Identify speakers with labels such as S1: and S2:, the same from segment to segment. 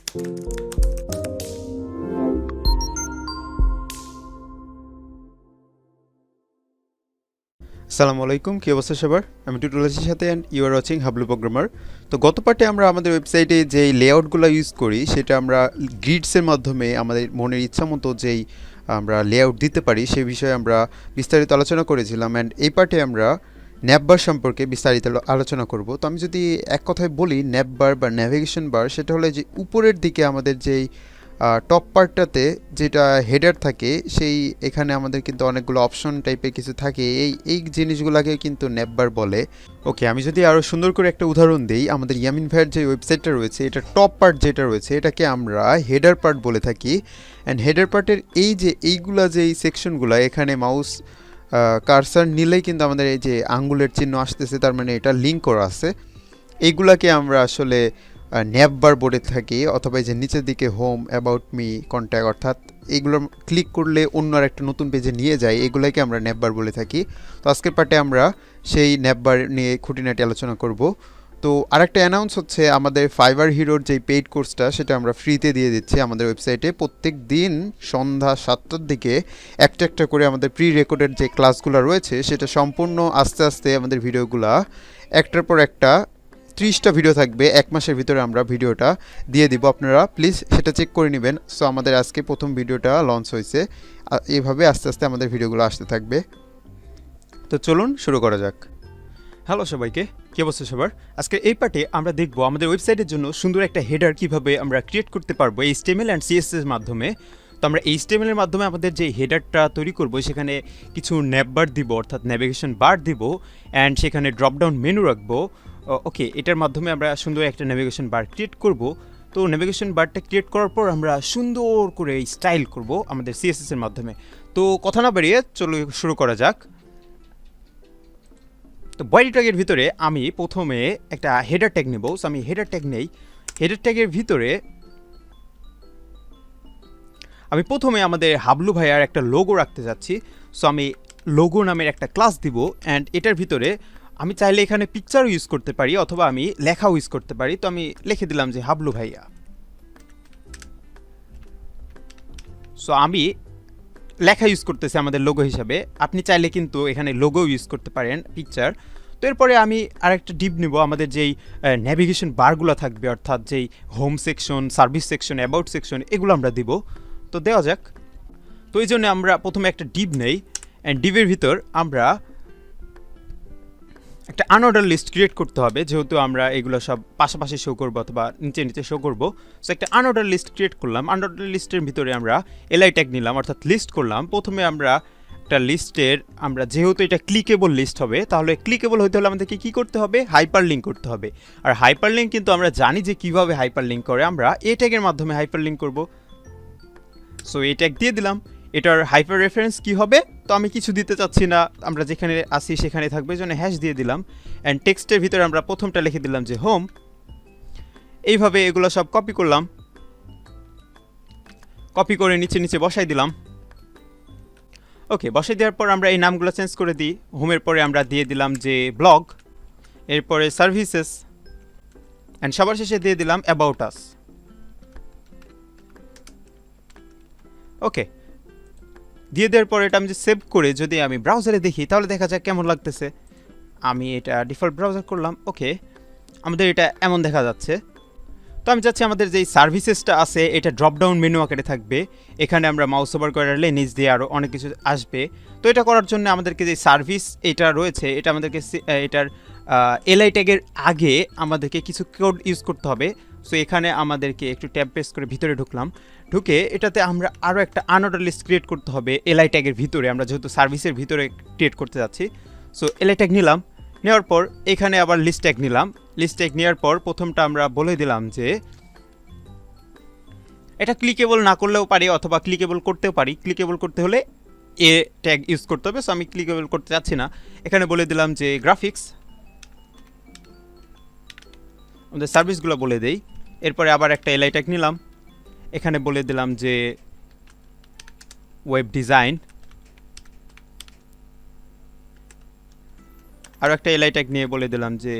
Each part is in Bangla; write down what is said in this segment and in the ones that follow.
S1: আসসালামু আলাইকুম, কি অবস্থা সবার? আমি টুটুলাসির সাথে and you are watching Hablu programmer. তো গত পার্টে আমরা আমাদের ওয়েবসাইটে যেই লেআউটগুলো ইউজ করি সেটা আমরা গ্রিডসের মাধ্যমে আমাদের মনের ইচ্ছা মতো যেই আমরা লেআউট দিতে পারি সে বিষয়ে আমরা বিস্তারিত আলোচনা করেছিলাম। অ্যান্ড এই পার্টে আমরা ন্যাভবার সম্পর্কে বিস্তারিত আলোচনা করব। তো আমি যদি এক কথায় বলি, ন্যাভবার বা ন্যাভিগেশন বার সেটা হলো যে উপরের দিকে আমাদের যেই টপ পার্টটাতে যেটা হেডার থাকে, সেই এখানে আমাদের কিন্তু অনেকগুলো অপশন টাইপের কিছু থাকে, এই জিনিসগুলোকে কিন্তু ন্যাভবার বলে। ওকে, আমি যদি আরও সুন্দর করে একটা উদাহরণ দিই, আমাদের ইয়ামিন ভাইয়ের যে ওয়েবসাইটটা রয়েছে এটা টপ পার্ট যেটা রয়েছে এটাকে আমরা হেডার পার্ট বলে থাকি। অ্যান্ড হেডার পার্টের এইগুলা যে এই সেকশনগুলো, এখানে মাউস কারসার নিলেই কিন্তু আমাদের এই যে আঙ্গুলের চিহ্ন আসতেছে, তার মানে এটা লিঙ্ক করা আছে। এইগুলাকে আমরা আসলে ন্যাভবার বলে থাকি, অথবা এই যে নিচের দিকে হোম, অ্যাবাউট মি, কন্ট্যাক্ট, অর্থাৎ এইগুলো ক্লিক করলে অন্য আর একটা নতুন পেজে নিয়ে যায়, এগুলোকে আমরা ন্যাভবার বলে থাকি। তো আজকের পার্টে আমরা সেই ন্যাভবার নিয়ে খুঁটিনাটি আলোচনা করব। তো আরেকটা অ্যানাউন্স হচ্ছে, আমাদের ফাইবার হিরোর যেই পেইড কোর্সটা সেটা আমরা ফ্রিতে দিয়ে দিচ্ছি আমাদের ওয়েবসাইটে। প্রত্যেক দিন সন্ধ্যা 7টার দিকে একটা একটা করে আমাদের প্রি রেকর্ডেড যে ক্লাসগুলো রয়েছে সেটা সম্পূর্ণ আস্তে আস্তে আমাদের ভিডিওগুলা একটার পর একটা 30টা ভিডিও থাকবে, এক মাসের ভিতরে আমরা ভিডিওটা দিয়ে দিব। আপনারা প্লিজ সেটা চেক করে নেবেন। সো আমাদের আজকে প্রথম ভিডিওটা লঞ্চ হয়েছে, এইভাবে আস্তে আস্তে আমাদের ভিডিওগুলো আসতে থাকবে। তো চলুন শুরু করা যাক।
S2: হ্যালো সবাইকে, কি অবস্থা সবার? আজকে এই পার্টে আমরা দেখব আমাদের ওয়েবসাইটের জন্য সুন্দর একটা হেডার কিভাবে আমরা ক্রিয়েট করতে পারবো HTML অ্যান্ড CSS এর মাধ্যমে। তো আমরা HTML এর মাধ্যমে আমাদের যে হেডারটা তৈরি করব সেখানে কিছু ন্যাভবার দিব, অর্থাৎ ন্যাভিগেশন বার দিব, অ্যান্ড সেখানে ড্রপডাউন মেনু রাখবো। ওকে, এটার মাধ্যমে আমরা সুন্দর একটা ন্যাভিগেশন বার ক্রিয়েট করব। তো ন্যাভিগেশন বারটা ক্রিয়েট করার পর আমরা সুন্দর করে স্টাইল করব আমাদের CSS এর মাধ্যমে। তো কথা না বাড়িয়ে চলো শুরু করা যাক। তো বডি ট্যাগের ভিতরে আমি প্রথমে একটা হেডার ট্যাগ নেব। সো আমি হেডার ট্যাগ নেই। হেডার ট্যাগের ভিতরে আমি প্রথমে আমাদের হাবলু ভাইয়ার একটা লোগো রাখতে যাচ্ছি। সো আমি লোগো নামের একটা ক্লাস দিব, অ্যান্ড এটার ভিতরে আমি চাইলে এখানে পিকচারও ইউজ করতে পারি অথবা আমি লেখাও ইউজ করতে পারি। তো আমি লিখে দিলাম যে হাবলু ভাইয়া। সো আমি লেখা ইউজ করতেছি আমাদের লোগো হিসাবে, আপনি চাইলে কিন্তু এখানে লোগো ইউজ করতে পারেন, পিকচার। তো এরপরে আমি আরেকটা ডিপ নিব, আমাদের যেই ন্যাভিগেশন বারগুলো থাকবে, অর্থাৎ যেই home section, service section, about section, এগুলো আমরা দিব। তো দেওয়া যাক। তো এই জন্য আমরা প্রথমে একটা ডিপ নেই, অ্যান্ড ডিপের ভিতর আমরা একটা আনঅর্ডার লিস্ট ক্রিয়েট করতে হবে, যেহেতু আমরা এগুলো সব পাশাপাশি শো করবো অথবা নিচে নিচে শো করবো। সো একটা আনঅর্ডার লিস্ট ক্রিয়েট করলাম। আনঅর্ডার লিস্টের ভিতরে আমরা এলআই ট্যাগ নিলাম, অর্থাৎ লিস্ট করলাম। প্রথমে আমরা একটা লিস্টের, আমরা যেহেতু এটা ক্লিকেবল লিস্ট হবে, তাহলে ক্লিকেবল হতে হলে আমাদেরকে কী করতে হবে? হাইপার লিঙ্ক করতে হবে। আর হাইপার লিঙ্ক কিন্তু আমরা জানি যে কীভাবে হাইপার লিঙ্ক করে, আমরা এ ট্যাগের মাধ্যমে হাইপার লিঙ্ক করবো। সো এই ট্যাগ দিয়ে দিলাম। এটার হাইপার রেফারেন্স কী হবে? তো আমি কিছু দিতে চাচ্ছি না, আমরা যেখানে আসি সেখানে থাকবে, এই জন্য হ্যাশ দিয়ে দিলাম। অ্যান্ড টেক্সটের ভিতরে আমরা প্রথমটা লিখে দিলাম যে হোম। এইভাবে এগুলো সব কপি করলাম, কপি করে নিচে নিচে বসাই দিলাম। ওকে, বসাই দেওয়ার পর আমরা এই নামগুলো চেঞ্জ করে দিই। হোমের পরে আমরা দিয়ে দিলাম যে ব্লগ, এরপরে সার্ভিসেস, অ্যান্ড সবার শেষে দিয়ে দিলাম অ্যাবাউট আস। ওকে, দিয়ে দেওয়ার পর এটা আমি যে সেভ করে যদি আমি ব্রাউজারে দেখি তাহলে দেখা যাক কেমন লাগতেছে। আমি এটা ডিফল্ট ব্রাউজার করলাম। ওকে, আমাদের এটা এমন দেখা যাচ্ছে। তো আমি চাচ্ছি আমাদের যেই সার্ভিসেসটা আছে এটা ড্রপডাউন মেনু আকারে থাকবে। এখানে আমরা মাউস ওভার করলে নিচ দিয়ে আরও অনেক কিছু আসবে। তো এটা করার জন্য আমাদেরকে যে সার্ভিস এটা রয়েছে, এটা আমাদেরকে এটার এলআই ট্যাগের আগে আমাদেরকে কিছু কোড ইউজ করতে হবে। সো এখানে আমাদেরকে একটু ট্যাব প্রেস করে ভিতরে ঢুকলাম। ঢুকে এটাতে আমরা আরও একটা আনঅর্ডার লিস্ট ক্রিয়েট করতে হবে এলআই ট্যাগের ভিতরে, আমরা যেহেতু সার্ভিসের ভিতরে ক্রিয়েট করতে যাচ্ছি। সো এলআই ট্যাগ নিলাম, নেওয়ার পর এখানে আবার লিস্ট ট্যাগ নিলাম। লিস্ট ট্যাগ নেওয়ার পর প্রথমটা আমরা বলে দিলাম যে এটা ক্লিকেবল না করলেও পারি অথবা ক্লিকেবল করতেও পারি। ক্লিকেবল করতে হলে এ ট্যাগ ইউজ করতে হবে। সো আমি ক্লিকেবল করতে চাচ্ছি না, এখানে বলে দিলাম যে গ্রাফিক্স, আমাদের সার্ভিসগুলো বলে দেই। এরপরে আবার একটা এলআই ট্যাগ নিলাম, এখানে বলে দিলাম যে ওয়েব ডিজাইন, আর একটা এলআই ট্যাগ নিয়ে বলে দিলাম যে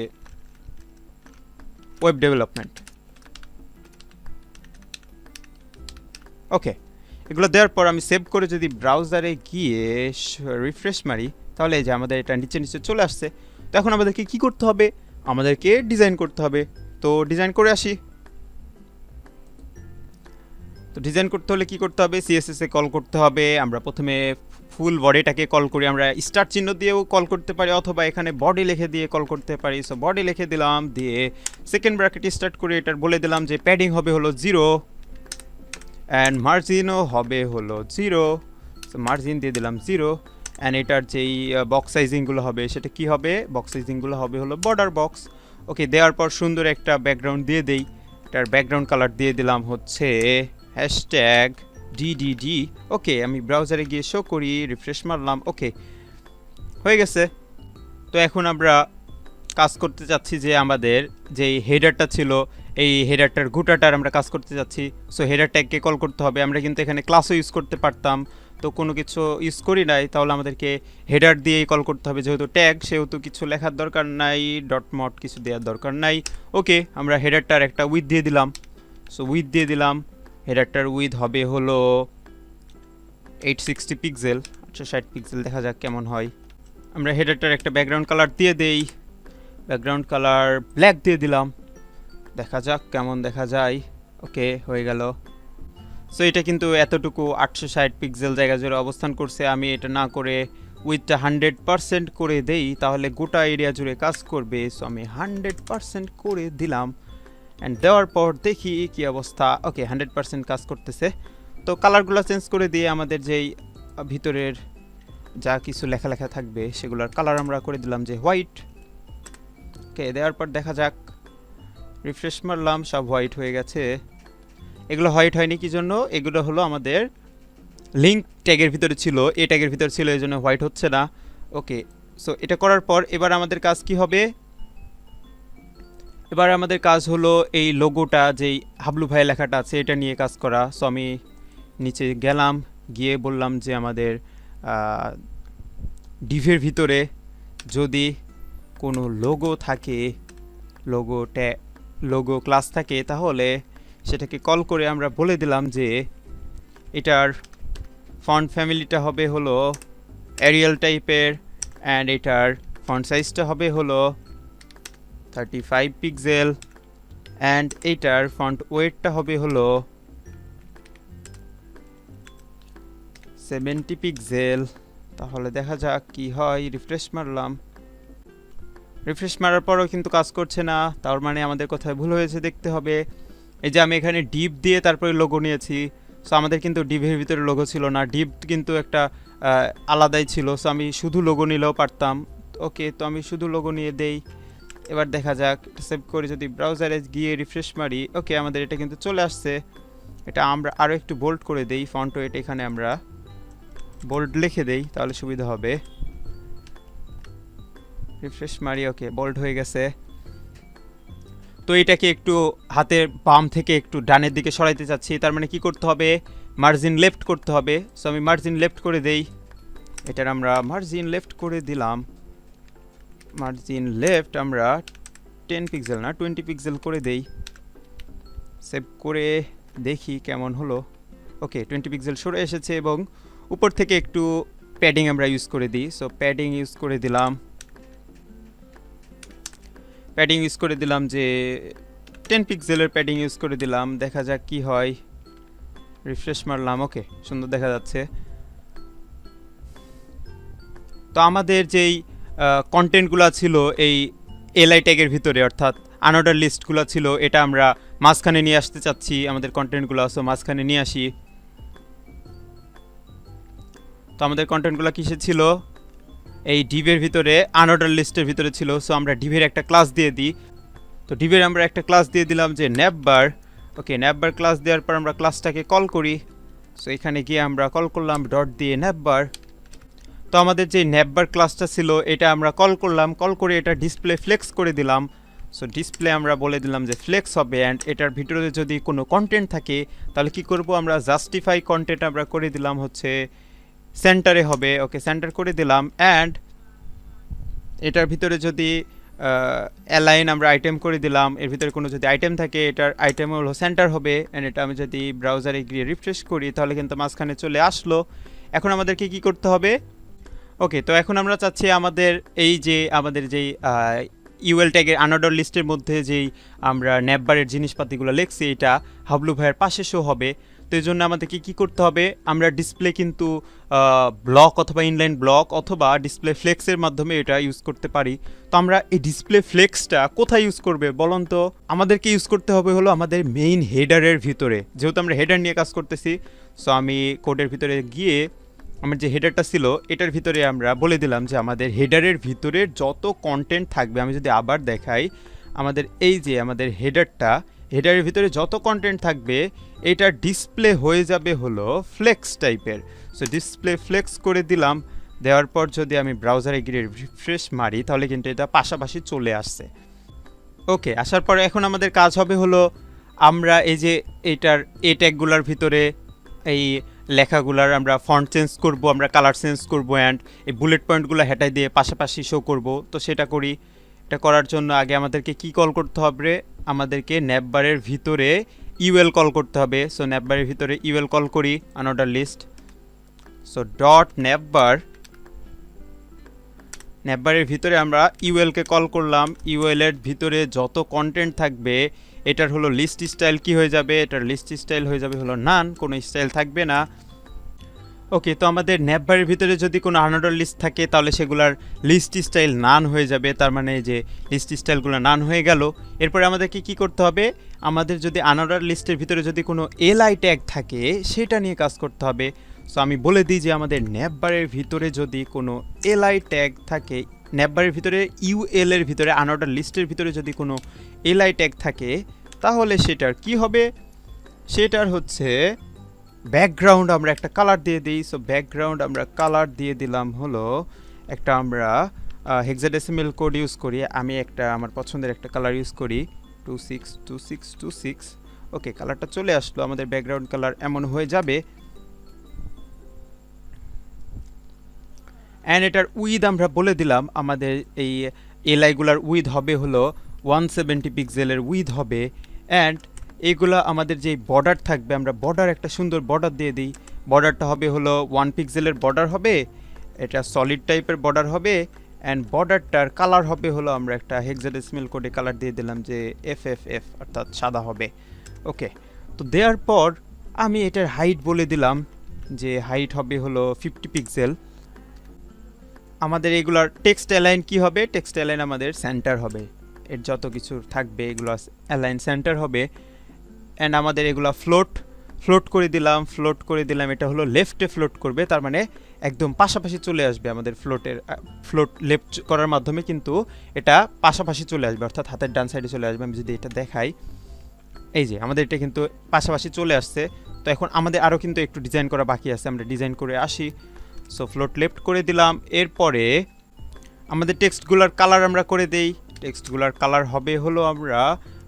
S2: ওয়েব ডেভেলপমেন্ট। ওকে, এগুলো দেওয়ার পর আমি সেভ করে যদি ব্রাউজারে গিয়ে রিফ্রেশ মারি, তাহলে এই যে আমাদের এটা নিচে নিচে চলে আসছে। তো এখন আমাদেরকে কি করতে হবে? আমাদেরকে ডিজাইন করতে হবে। তো ডিজাইন করে আসি। তো ডিজাইন করতে হলে কি করতে হবে? সিএসএস এ কল করতে হবে। আমরা প্রথমে ফুল বডিটাকে কল করি, আমরা স্টার চিহ্ন দিয়েও কল করতে পারি, অথবা এখানে বডি লিখে দিয়ে কল করতে পারি। সো বডি লিখে দিলাম, দিয়ে সেকেন্ড ব্র্যাকেট স্টার্ট করে এটার বলে দিলাম যে প্যাডিং হবে হলো 0 অ্যান্ড মার্জিনও হবে হলো 0। সো মার্জিন দিয়ে দিলাম 0 অ্যান্ড এটার যেই বক্স সাইজিংগুলো হবে সেটা কি হবে? বক্স সাইজিংগুলো হবে হলো বর্ডার বক্স। ওকে, দেওয়ার পর সুন্দর একটা ব্যাকগ্রাউন্ড দিয়ে দেই। এটার ব্যাকগ্রাউন্ড কালার দিয়ে দিলাম হচ্ছে হ্যাশট্যাগ ডিডিডি। ওকে, আমি ব্রাউজারে গিয়ে শো করি, রিফ্রেশ মারলাম। ওকে, হয়ে গেছে। তো এখন আমরা কাজ করতে চাচ্ছি যে আমাদের যেই হেডারটা ছিল, এই হেডারটার গুটাটার আমরা কাজ করতে যাচ্ছি। সো হেডার ট্যাগকে কল করতে হবে। আমরা কিন্তু এখানে ক্লাসও ইউজ করতে পারতাম, তো কোনো কিছু ইউজ করি নাই, তাহলে আমাদেরকে হেডার দিয়েই কল করতে হবে। যেহেতু ট্যাগ, সেহেতু কিছু লেখার দরকার নাই, ডট মট কিছু দেওয়ার দরকার নাই। ওকে, আমরা হেডারটার একটা উইথ দিয়ে দিলাম। সো উইথ দিয়ে দিলাম, হেডারটার উইথ হবে হলো 860 পিক্সেল, 860 পিক্সেল, দেখা যাক কেমন হয়। আমরা হেডারটার একটা ব্যাকগ্রাউন্ড কালার দিয়ে দেই, ব্যাকগ্রাউন্ড কালার ব্ল্যাক দিয়ে দিলাম, দেখা যাক কেমন দেখা যায়। ওকে, হয়ে গেল। সো এটা কিন্তু এতটুকু 860 পিক্সেল জায়গা জুড়ে অবস্থান করছে। আমি এটা না করে উইথটা 100% করে দেই, তাহলে গোটা এরিয়া জুড়ে কাজ করবে। সো আমি 100% করে দিলাম অ্যান্ড দেওয়ার পর দেখি কি অবস্থা। ওকে, 100% কাজ করতেছে। তো কালারগুলো চেঞ্জ করে দিয়ে আমাদের যেই ভিতরের যা কিছু লেখা থাকবে সেগুলোর কালার আমরা করে দিলাম যে হোয়াইট। ওকে, দেওয়ার পর দেখা যাক, রিফ্রেশ মারলাম, সব হোয়াইট হয়ে গেছে। এগুলো হোয়াইট হয়নি কি জন্য? এগুলো হলো আমাদের লিঙ্ক ট্যাগের ভিতরে ছিল, এ ট্যাগের ভিতরে ছিল, এই জন্য হোয়াইট হচ্ছে না। ওকে, সো এটা করার পর এবার আমাদের কাজ কি হবে? এবার আমাদের কাজ হলো এই লোগোটা, যেই হাবলু ভাই লেখাটা আছে, এটা নিয়ে কাজ করা। সো আমি নিচে গেলাম, গিয়ে বললাম যে আমাদের ডিভের ভিতরে যদি কোনো লোগো থাকে, লোগো ক্লাস থাকে, তাহলে সেটাকে কল করে আমরা বলে দিলাম যে এটার ফন্ট ফ্যামিলিটা হবে হলো এরিয়াল টাইপের অ্যান্ড এটার ফন্ট সাইজটা হবে হলো 35 পিক্সেল অ্যান্ড এটার ফন্ট ওয়েটটা হবে হলো 70 পিক্সেল। তাহলে দেখা যাক কি হয়। রিফ্রেশ মারলাম, রিফ্রেশ মারার পরও কিন্তু কাজ করছে না, তার মানে আমাদের কোথায় ভুল হয়েছে দেখতে হবে। এই যে আমি এখানে ডিপ দিয়ে তারপরে লোগো নিয়েছি। সো আমাদের কিন্তু ডিভের ভিতরে লোগো ছিল না, ডিপ কিন্তু একটা আলাদাই ছিল। সো আমি শুধু লোগো নিলেও পারতাম। ওকে, তো আমি শুধু লোগো নিয়ে দেই। এবার দেখা যাক, সেভ করে যদি ব্রাউজারে গিয়ে রিফ্রেশ মারি, ওকে, আমাদের এটা কিন্তু চলে আসছে। এটা আমরা আরও একটু বোল্ড করে দেই, ফন্ট ওয়েট এখানে আমরা বোল্ড লিখে দেই, তাহলে সুবিধা হবে। রিফ্রেশ মারি, ওকে, বোল্ড হয়ে গেছে। তো এটাকে একটু হাতের বাম থেকে একটু ডানের দিকে সরাইতে চাচ্ছি, তার মানে কি করতে হবে? মার্জিন লেফট করতে হবে। সো আমি মার্জিন লেফট করে দেই, এটার আমরা মার্জিন লেফট করে দিলাম। মার্জিন লেফট আমরা 10 পিক্সেল না 20 পিক্সেল করে দেই। সেভ করে দেখি কেমন হলো। ওকে, 20 পিক্সেল সরে এসেছে এবং উপর থেকে একটু প্যাডিং আমরা ইউজ করে দিই। সো প্যাডিং ইউজ করে দিলাম, প্যাডিং ইউজ করে দিলাম যে 10 পিক্সেলের প্যাডিং ইউজ করে দিলাম, দেখা যাক কি হয়। রিফ্রেশ মারলাম, ওকে, সুন্দর দেখা যাচ্ছে। তো আমাদের যেই কন্টেন্টগুলো ছিল এই এলআই ট্যাগের ভিতরে, অর্থাৎ আনঅর্ডার লিস্টগুলো ছিল, এটা আমরা মাঝখানে নিয়ে আসতে চাচ্ছি আমাদের কন্টেন্টগুলো। সো মাঝখানে নিয়ে আসি। তো আমাদের কন্টেন্টগুলো কিসে ছিল? এই ডিভের ভিতরে, আনঅর্ডার লিস্টের ভিতরে ছিল। সো আমরা ডিভের একটা ক্লাস দিয়ে দিই। তো ডিভের আমরা একটা ক্লাস দিয়ে দিলাম যে ন্যাপবার। ওকে, ন্যাপবার ক্লাস দেওয়ার পর আমরা ক্লাসটাকে কল করি। সো এখানে গিয়ে আমরা কল করলাম ডট দিয়ে ন্যাপবার। তো আমাদের যে ন্যাপবার ক্লাসটা ছিল এটা আমরা কল করলাম, কল করে এটা ডিসপ্লে ফ্লেক্স করে দিলাম। সো ডিসপ্লে আমরা বলে দিলাম যে ফ্লেক্স হবে অ্যান্ড এটার ভিতরে যদি কোনো কন্টেন্ট থাকে তাহলে কি করব? আমরা জাস্টিফাই কন্টেন্ট আমরা করে দিলাম হচ্ছে সেন্টারে হবে। ওকে, সেন্টার করে দিলাম অ্যান্ড এটার ভিতরে যদি অ্যালাইন আমরা আইটেম করে দিলাম, এর ভিতরে কোনো যদি আইটেম থাকে এটার আইটেম হলো সেন্টার হবে, অ্যান্ড এটা আমি যদি ব্রাউজারে গিয়ে রিফ্রেশ করি তাহলে কিন্তু মাঝখানে চলে আসলো। এখন আমাদেরকে কি করতে হবে? ওকে, তো এখন আমরা চাচ্ছি আমাদের আমাদের যেই ইউএল ট্যাগের আনঅর্ডার লিস্টের মধ্যে যেই আমরা ন্যাপবারের জিনিসপাতিগুলো লিখছি এটা হাবলু ভাইয়ের পাশে শো হবে। তো এই জন্য আমাদেরকে কী করতে হবে? আমরা ডিসপ্লে কিন্তু ব্লক অথবা ইনলাইন ব্লক অথবা ডিসপ্লে ফ্লেক্সের মাধ্যমে এটা ইউজ করতে পারি। তো আমরা এই ডিসপ্লে ফ্লেক্সটা কোথায় ইউজ করবে বলুন তো? আমাদেরকে ইউজ করতে হবে হলো আমাদের মেইন হেডারের ভিতরে, যেহেতু আমরা হেডার নিয়ে কাজ করতেছি। সো আমি কোডের ভিতরে গিয়ে আমার যে হেডারটা ছিল এটার ভিতরে আমরা বলে দিলাম যে আমাদের হেডারের ভিতরে যত কন্টেন্ট থাকবে, আমি যদি আবার দেখাই আমাদের এই যে আমাদের হেডারের ভিতরে যত কন্টেন্ট থাকবে এটা ডিসপ্লে হয়ে যাবে হলো ফ্লেক্স টাইপের। সো ডিসপ্লে ফ্লেক্স করে দিলাম, দেওয়ার পর যদি আমি ব্রাউজারে গিয়ে রিফ্রেশ মারি তাহলে কিন্তু এটা পাশাপাশি চলে আসছে। ওকে, আসার পরে এখন আমাদের কাজ হবে হলো আমরা এই যে এটার এ ট্যাগগুলোর ভিতরে এই লেখাগুলার আমরা ফন্ট চেঞ্জ করব, আমরা কালার চেঞ্জ করব, অ্যান্ড এই বুলেট পয়েন্টগুলো হেঁটাই দিয়ে পাশাপাশি শো করব। তো সেটা করি। এটা করার জন্য আগে আমাদেরকে কি কল করতে হবে? আমাদেরকে ন্যাপবারের ভিতরে ইউএল কল করতে হবে। সো ন্যাপবারের ভিতরে ইউএল কল করি, আনঅর্ডার লিস্ট। সো ডট ন্যাপবারের ভিতরে আমরা ইউএলকে কল করলাম। ইউএলের ভিতরে যত কন্টেন্ট থাকবে এটার হলো লিস্ট স্টাইল কি হয়ে যাবে? এটার লিস্ট স্টাইল হয়ে যাবে হলো নান, কোনো স্টাইল থাকবে না। ওকে, তো আমাদের ন্যাপবারের ভিতরে যদি কোনো আনঅর্ডার লিস্ট থাকে তাহলে সেগুলার লিস্ট স্টাইল নান হয়ে যাবে, তার মানে যে লিস্ট স্টাইলগুলো নান হয়ে গেল। এরপরে আমাদেরকে কি করতে হবে? আমাদের যদি আনঅর্ডার লিস্টের ভিতরে যদি কোনো এলআই ট্যাগ থাকে সেটা নিয়ে কাজ করতে হবে। সো আমি বলে দিই যে আমাদের ন্যাপবারের ভিতরে যদি কোনো এলআই ট্যাগ থাকে, ন্যাপবারের ভিতরে ইউএল এর ভিতরে আনঅর্ডার লিস্টের ভিতরে যদি কোনো এলআই ট্যাগ থাকে তাহলে সেটার কি হবে? সেটার হচ্ছে ব্যাকগ্রাউন্ড আমরা একটা কালার দিয়ে দিই। সো ব্যাকগ্রাউন্ড আমরা কালার দিয়ে দিলাম হলো একটা আমরা হেক্সাডেসিমেল কোড ইউজ করি। আমি একটা আমার পছন্দের একটা কালার ইউজ করি 262626। ওকে, কালারটা চলে আসলো, আমাদের ব্যাকগ্রাউন্ড কালার এমন হয়ে যাবে। অ্যান্ড এটার উইথ আমরা বলে দিলাম আমাদের এই এলআইগুলার উইথ হবে হলো 170 পিক্সেলের উইথ হবে। অ্যান্ড এইগুলা আমাদের যে বর্ডার থাকবে আমরা বর্ডার একটা সুন্দর বর্ডার দিয়ে দিই। বর্ডারটা হবে হলো 1 পিক্সেলের বর্ডার হবে, এটা সলিড টাইপের বর্ডার হবে। অ্যান্ড বর্ডারটার কালার হবে হলো আমরা একটা হেক্সাডেসিমেল কোডে কালার দিয়ে দিলাম যে এফএফএফ, অর্থাৎ সাদা হবে। ওকে, তো দেওয়ার পর আমি এটার হাইট বলে দিলাম যে হাইট হবে হলো 50 পিক্সেল। আমাদের এগুলার টেক্সট অ্যালাইন কি হবে? টেক্সট অ্যালাইন আমাদের সেন্টার হবে, এর যত কিছু থাকবে এগুলো অ্যালাইন সেন্টার হবে। অ্যান্ড আমাদের এগুলো ফ্লোট করে দিলাম, এটা হলো লেফটে ফ্লোট করবে, তার মানে একদম পাশাপাশি চলে আসবে আমাদের ফ্লোট লেফট করার মাধ্যমে কিন্তু এটা পাশাপাশি চলে আসবে, অর্থাৎ হাতের ডান সাইডে চলে আসবে। আমি যদি এটা দেখাই, এই যে আমাদের এটা কিন্তু পাশাপাশি চলে আসছে। তো এখন আমাদের আরও কিন্তু একটু ডিজাইন করা বাকি আছে, আমরা ডিজাইন করে আসি। সো ফ্লোট লেফট করে দিলাম। এরপরে আমাদের টেক্সটগুলার কালার আমরা করে দেই। টেক্সটগুলার কালার হবে হলো আমরা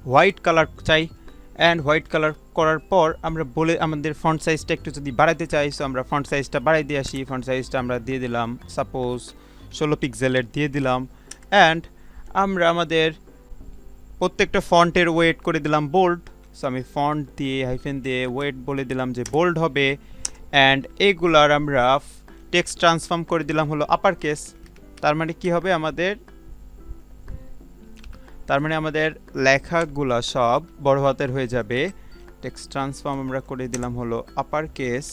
S2: হোয়াইট কালার চাই। অ্যান্ড হোয়াইট কালার করার পর আমরা আমাদের ফন্ট সাইজটা একটু যদি বাড়াতে চাই, সো আমরা ফন্ট সাইজটা বাড়াই দিয়ে আসি। ফন্ট সাইজটা আমরা দিয়ে দিলাম সাপোজ 16 পিক্সেলের দিয়ে দিলাম। অ্যান্ড আমরা আমাদের প্রত্যেকটা ফন্টের ওয়েট করে দিলাম বোল্ড। সো আমি ফন্ট দিয়ে হাইফেন দিয়ে ওয়েট বলে দিলাম যে বোল্ড হবে। অ্যান্ড এইগুলার আমরা টেক্সট ট্রান্সফর্ম করে দিলাম হলো আপার কেস, তার মানে কি হবে আমাদের লেখাগুলা সব বড় হাতের হয়ে যাবে। টেক্সট ট্রান্সফর্ম আমরা করে দিলাম হলো আপার কেস।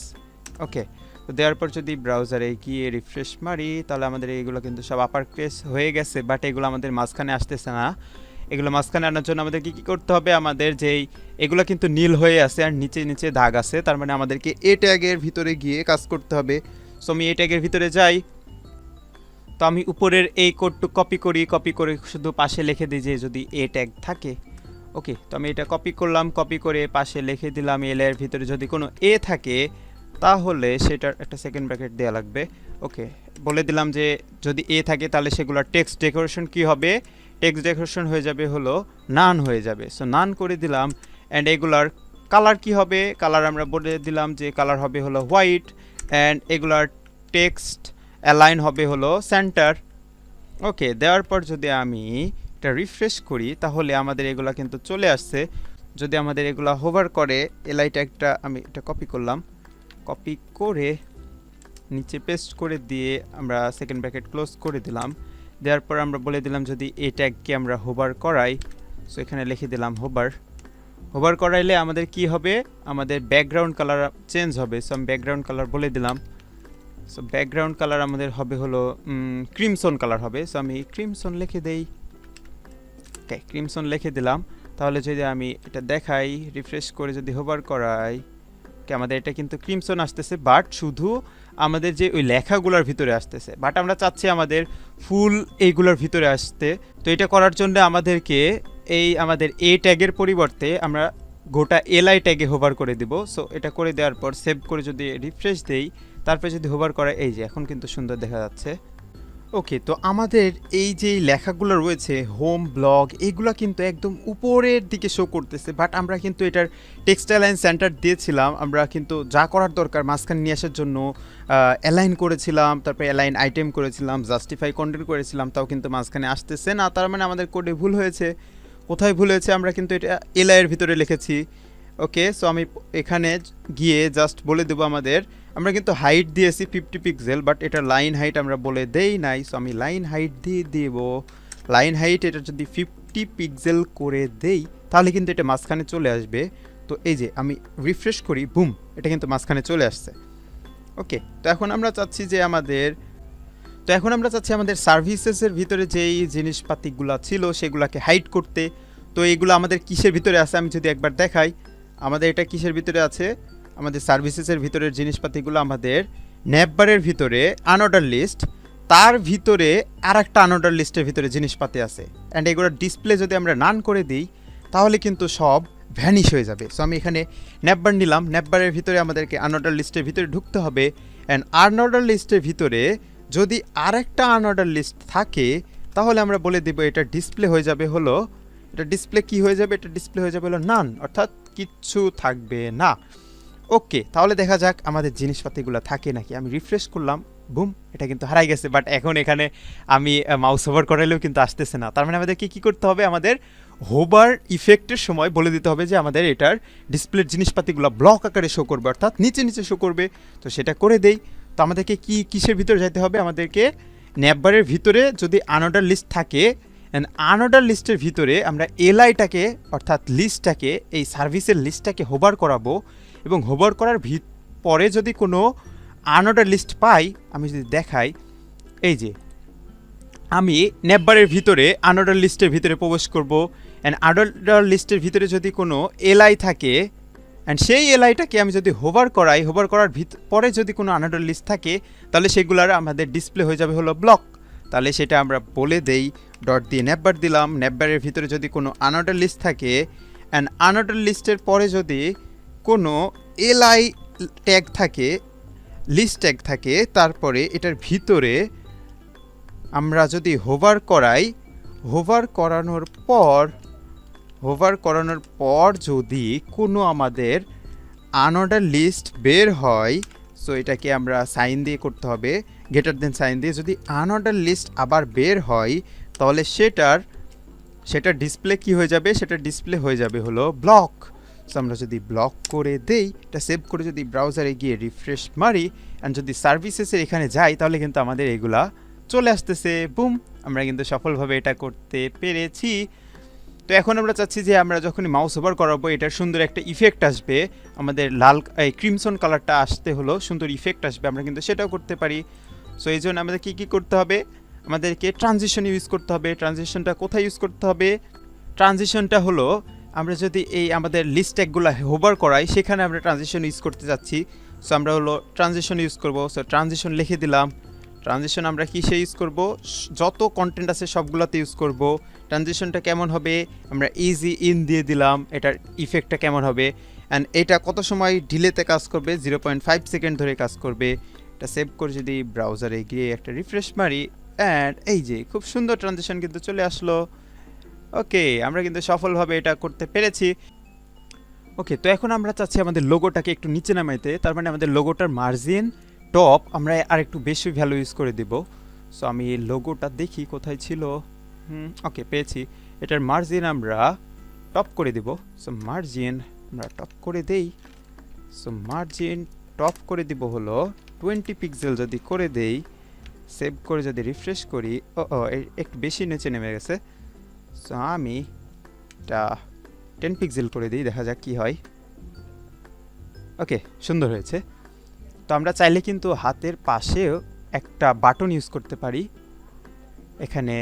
S2: ওকে, তো দেওয়ার পর যদি ব্রাউজারে গিয়ে রিফ্রেশ মারি তাহলে আমাদের এইগুলো কিন্তু সব আপার কেস হয়ে গেছে, বাট এগুলো আমাদের মাঝখানে আসতেছে না। এগুলো মাঝখানে আনার জন্য আমাদের কি করতে হবে? আমাদের যেই এগুলো কিন্তু নীল হয়ে আছে আর নিচে নিচে দাগ আছে, তার মানে আমাদেরকে এ ট্যাগের ভিতরে গিয়ে কাজ করতে হবে। সো আমি এ ট্যাগের ভিতরে যাই, তো আমি উপরের এই কোডটু কপি করে শুধু পাশে লিখে দিই যে যদি এ ট্যাগ থাকে। ওকে, তো আমি এটা কপি করলাম, কপি করে পাশে লিখে দিলাম এল এর ভিতরে যদি কোনো এ থাকে তাহলে সেটার একটা সেকেন্ড ব্র্যাকেট দেওয়া লাগবে। ওকে, বলে দিলাম যে যদি এ থাকে তাহলে সেগুলোর টেক্সট ডেকোরেশন কি হবে? টেক্সট ডেকোরেশন হয়ে যাবে হলো নান হয়ে যাবে। সো নান করে দিলাম। অ্যান্ড এগুলার কালার কি হবে? কালার আমরা বলে দিলাম যে কালার হবে হলো হোয়াইট। অ্যান্ড এগুলার টেক্সট অ্যালাইন হবে হলো সেন্টার। ওকে, দেওয়ার পর যদি আমি এটা রিফ্রেশ করি তাহলে আমাদের এগুলা কিন্তু চলে আসছে। যদি আমাদের এগুলা হোভার করে এলআই ট্যাগটা আমি এটা কপি করলাম, কপি করে নিচে পেস্ট করে দিয়ে আমরা সেকেন্ড ব্র্যাকেট ক্লোজ করে দিলাম। দেওয়ার পর আমরা বলে দিলাম যদি এই ট্যাগকে আমরা হোভার করাই, সো এখানে লিখে দিলাম হোভার। হোভার করাইলে আমাদের কি হবে, আমাদের ব্যাকগ্রাউন্ড কালার চেঞ্জ হবে। সো আমি ব্যাকগ্রাউন্ড কালার বলে দিলাম। সো ব্যাকগ্রাউন্ড কালার আমাদের হবে হলো ক্রিমসন কালার হবে। সো আমি ক্রিমসন লিখে দেই। ওকে, ক্রিমসন লিখে দিলাম। তাহলে যদি আমি এটা দেখাই, রিফ্রেশ করে যদি হোভার করাই, আমাদের এটা কিন্তু ক্রিমসন আসতেছে, বাট শুধু আমাদের যে ওই লেখাগুলোর ভিতরে আসতেছে। বাট আমরা চাচ্ছি আমাদের ফুল এইগুলোর ভিতরে আসতে। তো এটা করার জন্য আমাদেরকে এই আমাদের এ ট্যাগের পরিবর্তে আমরা গোটা এলআই ট্যাগে হোভার করে দিব। সো এটা করে দেওয়ার পর সেভ করে যদি রিফ্রেশ দেই, তারপরে যদি হোভার করা, এই যে এখন কিন্তু সুন্দর দেখা যাচ্ছে। ওকে, তো আমাদের এই যে লেখাগুলো রয়েছে হোম ব্লগ, এইগুলো কিন্তু একদম উপরের দিকে শো করতেছে। বাট আমরা কিন্তু এটার টেক্সট অ্যালাইন সেন্টার দিয়েছিলাম, আমরা কিন্তু যা করার দরকার মাঝখানে নিয়ে আসার জন্য অ্যালাইন করেছিলাম, তারপরে অ্যালাইন আইটেম করেছিলাম, জাস্টিফাই কন্টেন্ট করেছিলাম, তাও কিন্তু মাঝখানে আসতেছে না। তার মানে আমাদের কোডে ভুল হয়েছে। কোথায় ভুল হয়েছে, আমরা কিন্তু এটা এলআই এর ভিতরে লিখেছি। ওকে, সো আমি এখানে গিয়ে জাস্ট বলে দেবো আমরা কিন্তু হাইট দিয়েছি 50 পিক্সেল, বাট এটা লাইন হাইট আমরা বলে দেই নাই। সো আমি লাইন হাইট দিয়ে দেব, লাইন হাইট এটা যদি 50 পিক্সেল করে দেই তাহলে কিন্তু এটা মাঝখানে চলে আসবে। তো এই যে আমি রিফ্রেশ করি, বুম, এটা কিন্তু মাঝখানে চলে আসছে। ওকে, তো এখন আমরা চাচ্ছি আমাদের সার্ভিসেসের ভিতরে যেই জিনিসপাতিগুলো ছিল সেগুলোকে হাইড করতে। তো এইগুলো আমাদের কিসের ভিতরে আছে আমি যদি একবার দেখাই, আমাদের এটা কিসের ভিতরে আছে, আমাদের সার্ভিসেসের ভিতরের জিনিসপাতিগুলো আমাদের ন্যাপবারের ভিতরে আনঅর্ডার লিস্ট, তার ভিতরে আর একটা আনঅর্ডার লিস্টের ভিতরে জিনিসপাতি আছে। অ্যান্ড এগুলোর ডিসপ্লে যদি আমরা নান করে দিই তাহলে কিন্তু সব ভ্যানিশ হয়ে যাবে। সো আমি এখানে ন্যাপবার নিলাম, ন্যাপবারের ভিতরে আমাদেরকে আনঅর্ডার লিস্টের ভিতরে ঢুকতে হবে। অ্যান্ড আনঅর্ডার লিস্টের ভিতরে যদি আরেকটা আনঅর্ডার লিস্ট থাকে তাহলে আমরা বলে দিব এটা ডিসপ্লে হয়ে যাবে হলো, এটা ডিসপ্লে কি হয়ে যাবে, এটা ডিসপ্লে হয়ে যাবে হলো নান, অর্থাৎ কিচ্ছু থাকবে না। ওকে, তাহলে দেখা যাক আমাদের জিনিসপাতিগুলো থাকে নাকি। আমি রিফ্রেশ করলাম, বুম, এটা কিন্তু হারাই গেছে। বাট এখন এখানে আমি মাউস ওভার করাইলেও কিন্তু আসতেছে না। তার মানে আমাদেরকে কি করতে হবে, আমাদের হোভার ইফেক্টের সময় বলে দিতে হবে যে আমাদের এটার ডিসপ্লের জিনিসপাতিগুলো ব্লক আকারে শো করবে, অর্থাৎ নিচে নিচে শো করবে। তো সেটা করে দেই। তো আমাদেরকে কিসের ভিতরে যেতে হবে, আমাদেরকে ন্যাপবারের ভিতরে যদি আনঅর্ডার লিস্ট থাকে, আনঅর্ডার লিস্টের ভিতরে আমরা এলআইটাকে অর্থাৎ লিস্টটাকে, এই সার্ভিসের লিস্টটাকে হোভার করাবো। এবং হোভার করার পরে যদি কোনো আনঅর্ডার লিস্ট পাই, আমি যদি দেখাই, এই যে আমি ন্যাপবারের ভিতরে আনঅর্ডার লিস্টের ভিতরে প্রবেশ করব। অ্যান্ড আনঅর্ডার লিস্টের ভিতরে যদি কোনো এলআই থাকে, অ্যান্ড সেই এলআইটাকে আমি যদি হোভার করাই, হোভার করার পরে যদি কোনো আনঅর্ডার লিস্ট থাকে তাহলে সেগুলার আমাদের ডিসপ্লে হয়ে যাবে হলো ব্লক। তাহলে সেটা আমরা বলে দেই, ডট দিয়ে ন্যাপবার দিলাম, ন্যাপবারের ভিতরে যদি কোনো আনঅর্ডার লিস্ট থাকে, অ্যান্ড আনঅর্ডার লিস্টের পরে যদি কোনো এলআই ট্যাগ থাকে, লিস্ট ট্যাগ থাকে, তারপরে এটার ভিতরে আমরা যদি হোভার করাই, হোভার করানোর পর যদি কোনো আমাদের আনঅর্ডার লিস্ট বের হয়, সো এটাকে আমরা সাইন দিয়ে করতে হবে, গ্রেটার দেন সাইন দিয়ে। যদি আনঅর্ডার লিস্ট আবার বের হয় তাহলে সেটার ডিসপ্লে কি হয়ে যাবে, সেটা ডিসপ্লে হয়ে যাবে হলো ব্লক। সো আমরা যদি ব্লক করে দেই, এটা সেভ করে যদি ব্রাউজারে গিয়ে রিফ্রেশ মারি, অ্যান্ড যদি সার্ভিসেসের এখানে যাই তাহলে কিন্তু আমাদের এগুলা চলে আসতেছে, বুম, আমরা কিন্তু সফলভাবে এটা করতে পেরেছি। তো এখন আমরা চাচ্ছি যে আমরা যখনই মাউস ওভার করাবো এটার সুন্দর একটা ইফেক্ট আসবে, আমাদের লাল এই ক্রিমসন কালারটা আসতে হলো সুন্দর ইফেক্ট আসবে, আমরা কিন্তু সেটাও করতে পারি। সো এই জন্য আমাদের কী করতে হবে, আমাদেরকে ট্রানজিশন ইউজ করতে হবে। ট্রানজিশনটা কোথায় ইউজ করতে হবে, ট্রানজিশনটা হলো আমরা যদি এই আমাদের লিস্ট ট্যাগগুলো হোভার করাই সেখানে আমরা ট্রানজিশন ইউজ করতে যাচ্ছি। সো আমরা হলো ট্রানজিশন ইউজ করব। সো ট্রানজিশন লিখে দিলাম। ট্রানজিশন আমরা কিসে ইউজ করব, যত কন্টেন্ট আছে সবগুলোতে ইউজ করব। ট্রানজিশনটা কেমন হবে, আমরা ইজি ইন দিয়ে দিলাম, এটার ইফেক্টটা কেমন হবে, অ্যান্ড এটা কত সময় ডিলেতে কাজ করবে, 0.5 সেকেন্ড ধরে কাজ করবে। এটা সেভ করে যদি ব্রাউজারে গিয়ে একটা রিফ্রেশ মারি, অ্যান্ড এই যে খুব সুন্দর ট্রানজিশন কিন্তু চলে আসলো। ওকে, আমরা কিন্তু সফলভাবে এটা করতে পেরেছি। ওকে, তো এখন আমরা চাচ্ছি আমাদের লোগোটাকে একটু নিচে নামাইতে। তার মানে আমাদের লোগোটার মার্জিন টপ আমরা আর একটু বেশি ভ্যালু ইউজ করে দিব। সো আমি এই লোগোটা দেখি কোথায় ছিল, ওকে, পেয়েছি। এটার মার্জিন আমরা টপ করে দিব। সো মার্জিন আমরা টপ করে দেই। সো মার্জিন টপ করে দিব হলো 20 পিক্সেল। যদি করে দেই, সেভ করে যদি রিফ্রেশ করি, একটু বেশি নিচে নেমে গেছে। সো আমি এটা 10 পিক্সেল করে দিই, দেখা যাক কি হয়। ওকে, সুন্দর হয়েছে। তো আমরা চাইলে কিন্তু হাতের পাশেও একটা বাটন ইউজ করতে পারি। এখানে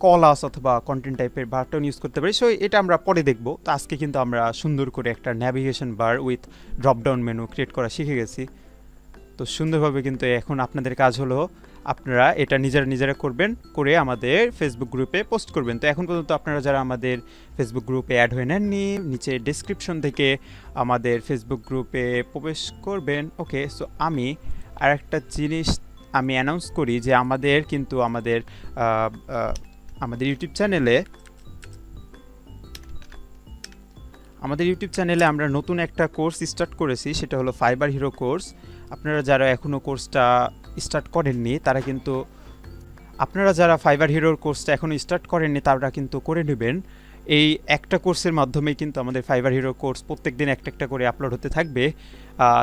S2: কলাস অথবা কন্টেন্ট টাইপের বাটন ইউজ করতে পারি। সো এটা আমরা পরে দেখব। তো আজকে কিন্তু আমরা সুন্দর করে একটা navigation bar with dropdown menu create করা শিখে গেছি। তো সুন্দরভাবে কিন্তু এখন আপনাদের কাজ হলো আপনারা এটা নিজেরা করবেন, করে আমাদের ফেসবুক গ্রুপে পোস্ট করবেন। তো এখন পর্যন্ত আপনারা যারা আমাদের ফেসবুক গ্রুপে অ্যাড হয়ে নেননি, নিচে ডেসক্রিপশন থেকে আমাদের ফেসবুক গ্রুপে প্রবেশ করবেন। ওকে, সো আমি আর একটা জিনিস আমি অ্যানাউন্স করি যে আমাদের কিন্তু আমাদের ইউটিউব চ্যানেলে আমরা নতুন একটা কোর্স স্টার্ট করেছি, সেটা হলো ফাইবার হিরো কোর্স। আপনারা যারা এখনও কোর্সটা স্টার্ট করেননি তারা কিন্তু ফাইবার হিরোর কোর্সটা এখনও স্টার্ট করেননি তারা কিন্তু করে নেবেন। এই একটা কোর্সের মাধ্যমেই কিন্তু আমাদের ফাইবার হিরো কোর্স প্রত্যেক দিন একটা করে আপলোড হতে থাকবে।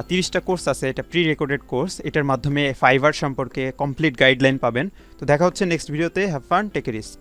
S2: 30টা কোর্স আছে, এটা প্রি রেকর্ডেড কোর্স। এটার মাধ্যমে ফাইবার সম্পর্কে কমপ্লিট গাইডলাইন পাবেন। তো দেখা হচ্ছে নেক্সট ভিডিওতে। Have fun, take a risk.